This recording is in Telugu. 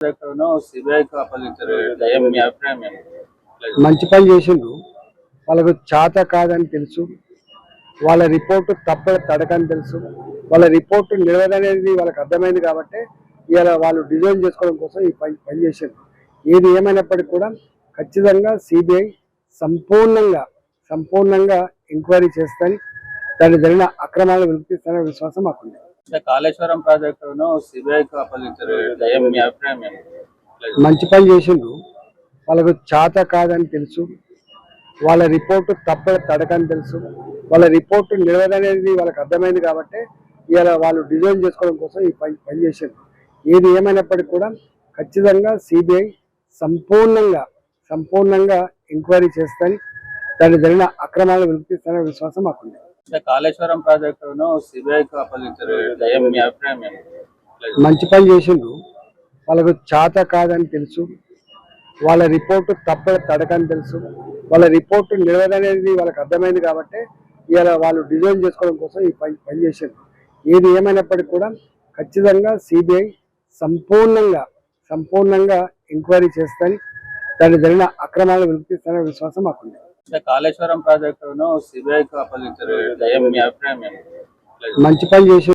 సిబిఐకి అప్పగించారు. మీ అభిప్రాయం ఏంటి? మంచి పని చేసిండ్రు. వాళ్ళకు చేత కాదని తెలుసు, వాళ్ళ రిపోర్టు తడకని తెలుసు, వాళ్ళ రిపోర్టు నిలవదనేది వాళ్ళకి అర్థమైంది కాబట్టి ఇలా వాళ్ళు డిజైన్ చేసుకోవడం కోసం ఈ పని చేసిండ్రు. ఏది ఏమైనప్పటికీ కూడా ఖచ్చితంగా సిబిఐ సంపూర్ణంగా ఎంక్వైరీ చేస్తాని, దాన్ని జరిగిన అక్రమాలను వెలికిస్తాననే విశ్వాసం మాకుంది. కాళేశ్వరం ప్రాజెక్టును సిబిఐకి అప్పగించారు. మీ అభిప్రాయం ఏంటి? మంచి పని చేసిండ్రు. వాళ్ళకు చేత కాదని తెలుసు, వాళ్ళ రిపోర్టు తడకని తెలుసు, వాళ్ళ రిపోర్టు నిలవదనేది వాళ్ళకి అర్థమైంది కాబట్టి ఇలా వాళ్ళు డిజైన్ చేసుకోవడం కోసం ఈ పని చేసిండ్రు. ఏది ఏమైనప్పటికీ కూడా ఖచ్చితంగా సిబిఐ సంపూర్ణంగా ఎంక్వైరీ చేస్తాని, దాన్ని జరిగిన అక్రమాలను వెలికిస్తాననే విశ్వాసం మాకుంది. కాళేశ్వరం ప్రాజెక్టును సిబిఐకి అప్పగించారు. మీ అభిప్రాయం ఏంటి? మంచి పని చేసిండ్రు. వాళ్ళకు చేత కాదని తెలుసు, వాళ్ళ రిపోర్టు తడకని తెలుసు, వాళ్ళ రిపోర్టు నిలవదనేది వాళ్ళకి అర్థమైంది కాబట్టి ఇలా వాళ్ళు డిజైన్ చేసుకోవడం కోసం ఈ పని చేసిండ్రు. ఏది ఏమైనప్పటికీ కూడా ఖచ్చితంగా సిబిఐ సంపూర్ణంగా ఎంక్వైరీ చేస్తాని, దాన్ని జరిగిన అక్రమాలను వెలికిస్తాననే విశ్వాసం మాకుంది. కాళేశ్వరం ప్రాజెక్టును సిబిఐకి అప్పగించారు. మీ అభిప్రాయం ఏంటి? మంచి పని చేసి